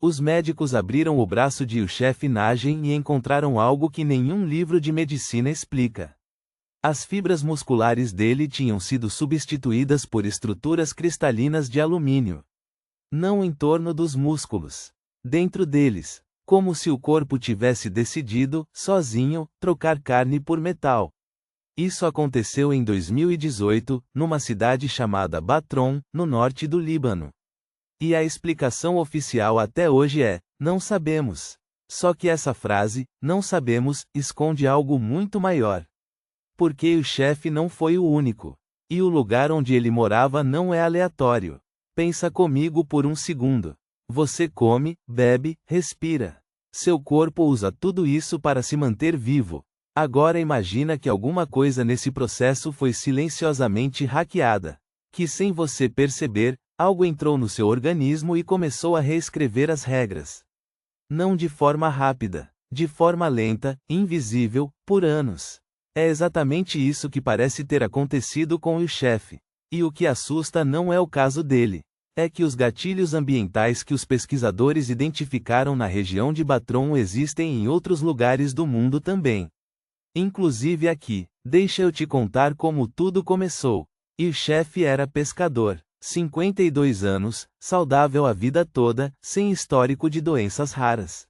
Os médicos abriram o braço de Youssef Najem e encontraram algo que nenhum livro de medicina explica. As fibras musculares dele tinham sido substituídas por estruturas cristalinas de alumínio. Não em torno dos músculos. Dentro deles. Como se o corpo tivesse decidido, sozinho, trocar carne por metal. Isso aconteceu em 2018, numa cidade chamada Batron, no norte do Líbano. E a explicação oficial até hoje é: não sabemos. Só que essa frase, não sabemos, esconde algo muito maior. Porque o chefe não foi o único. E o lugar onde ele morava não é aleatório. Pensa comigo por um segundo. Você come, bebe, respira. Seu corpo usa tudo isso para se manter vivo. Agora imagina que alguma coisa nesse processo foi silenciosamente hackeada. Que sem você perceber, algo entrou no seu organismo e começou a reescrever as regras. Não de forma rápida, de forma lenta, invisível, por anos. É exatamente isso que parece ter acontecido com o chefe. E o que assusta não é o caso dele. É que os gatilhos ambientais que os pesquisadores identificaram na região de Batron existem em outros lugares do mundo também. Inclusive aqui. Deixa eu te contar como tudo começou. E o chefe era pescador. 52 anos, saudável a vida toda, sem histórico de doenças raras.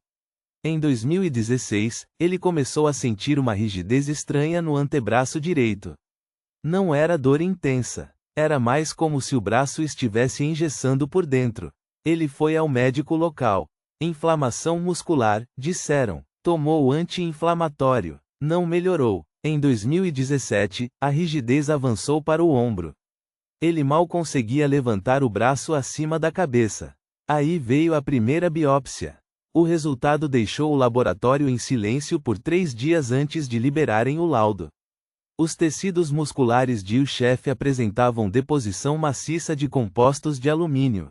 Em 2016, ele começou a sentir uma rigidez estranha no antebraço direito. Não era dor intensa. Era mais como se o braço estivesse engessando por dentro. Ele foi ao médico local. Inflamação muscular, disseram. Tomou anti-inflamatório. Não melhorou. Em 2017, a rigidez avançou para o ombro. Ele mal conseguia levantar o braço acima da cabeça. Aí veio a primeira biópsia. O resultado deixou o laboratório em silêncio por 3 dias antes de liberarem o laudo. Os tecidos musculares de Youssef apresentavam deposição maciça de compostos de alumínio.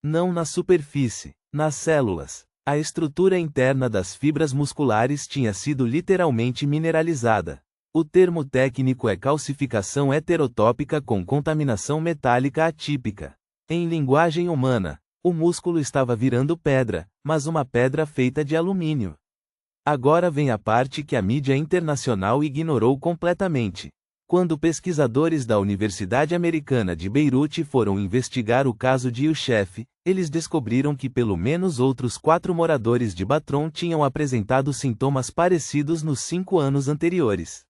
Não na superfície, nas células. A estrutura interna das fibras musculares tinha sido literalmente mineralizada. O termo técnico é calcificação heterotópica com contaminação metálica atípica. Em linguagem humana, o músculo estava virando pedra, mas uma pedra feita de alumínio. Agora vem a parte que a mídia internacional ignorou completamente. Quando pesquisadores da Universidade Americana de Beirute foram investigar o caso de Youssef, eles descobriram que pelo menos outros 4 moradores de Batron tinham apresentado sintomas parecidos nos 5 anos anteriores.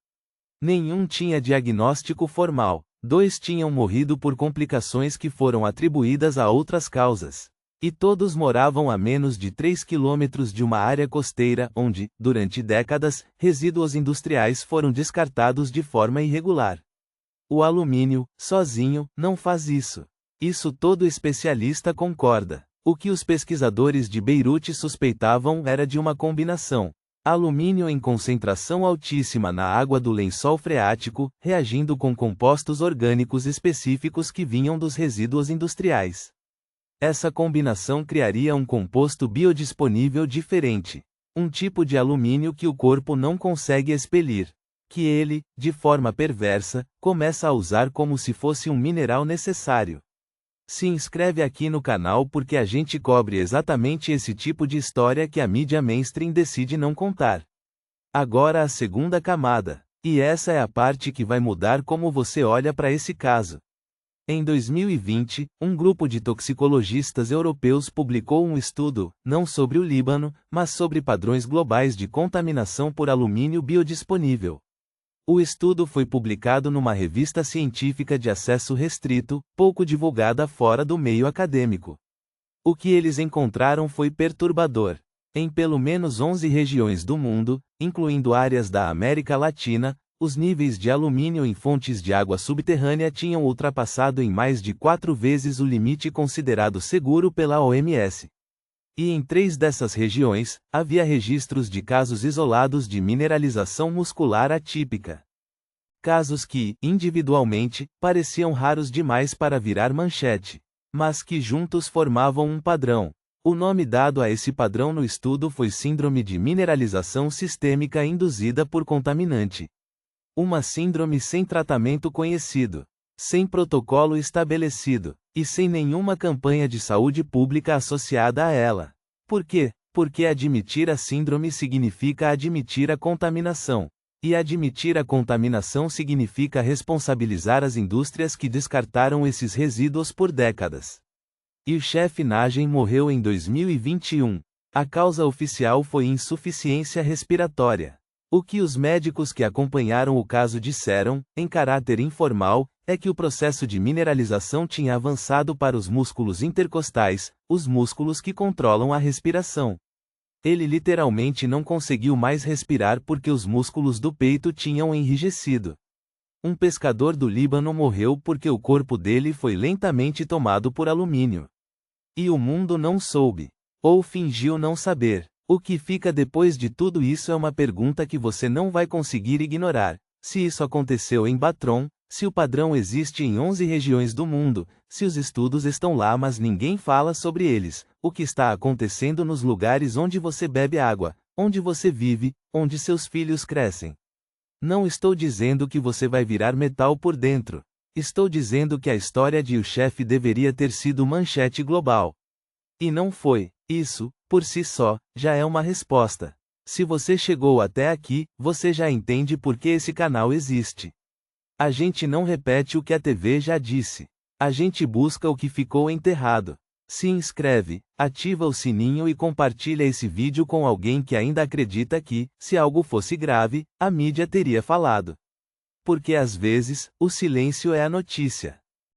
Nenhum tinha diagnóstico formal, 2 tinham morrido por complicações que foram atribuídas a outras causas. E todos moravam a menos de 3 quilômetros de uma área costeira onde, durante décadas, resíduos industriais foram descartados de forma irregular. O alumínio, sozinho, não faz isso. Isso todo especialista concorda. O que os pesquisadores de Beirute suspeitavam era de uma combinação. Alumínio em concentração altíssima na água do lençol freático, reagindo com compostos orgânicos específicos que vinham dos resíduos industriais. Essa combinação criaria um composto biodisponível diferente. Um tipo de alumínio que o corpo não consegue expelir. Que ele, de forma perversa, começa a usar como se fosse um mineral necessário. Se inscreve aqui no canal porque a gente cobre exatamente esse tipo de história que a mídia mainstream decide não contar. Agora a segunda camada. E essa é a parte que vai mudar como você olha para esse caso. Em 2020, um grupo de toxicologistas europeus publicou um estudo, não sobre o Líbano, mas sobre padrões globais de contaminação por alumínio biodisponível. O estudo foi publicado numa revista científica de acesso restrito, pouco divulgada fora do meio acadêmico. O que eles encontraram foi perturbador. Em pelo menos 11 regiões do mundo, incluindo áreas da América Latina, os níveis de alumínio em fontes de água subterrânea tinham ultrapassado em mais de 4 vezes o limite considerado seguro pela OMS. E em 3 dessas regiões, havia registros de casos isolados de mineralização muscular atípica. Casos que, individualmente, pareciam raros demais para virar manchete, mas que juntos formavam um padrão. O nome dado a esse padrão no estudo foi Síndrome de Mineralização Sistêmica Induzida por Contaminante. Uma síndrome sem tratamento conhecido, sem protocolo estabelecido, e sem nenhuma campanha de saúde pública associada a ela. Por quê? Porque admitir a síndrome significa admitir a contaminação. E admitir a contaminação significa responsabilizar as indústrias que descartaram esses resíduos por décadas. E o chefe Najem morreu em 2021. A causa oficial foi insuficiência respiratória. O que os médicos que acompanharam o caso disseram, em caráter informal, é que o processo de mineralização tinha avançado para os músculos intercostais, os músculos que controlam a respiração. Ele literalmente não conseguiu mais respirar porque os músculos do peito tinham enrijecido. Um pescador do Líbano morreu porque o corpo dele foi lentamente tomado por alumínio. E o mundo não soube. Ou fingiu não saber. O que fica depois de tudo isso é uma pergunta que você não vai conseguir ignorar. Se isso aconteceu em Batron, se o padrão existe em 11 regiões do mundo, se os estudos estão lá mas ninguém fala sobre eles, o que está acontecendo nos lugares onde você bebe água, onde você vive, onde seus filhos crescem. Não estou dizendo que você vai virar metal por dentro. Estou dizendo que a história de O Chefe deveria ter sido manchete global. E não foi. Isso, por si só, já é uma resposta. Se você chegou até aqui, você já entende por que esse canal existe. A gente não repete o que a TV já disse. A gente busca o que ficou enterrado. Se inscreve, ativa o sininho e compartilha esse vídeo com alguém que ainda acredita que, se algo fosse grave, a mídia teria falado. Porque às vezes, o silêncio é a notícia.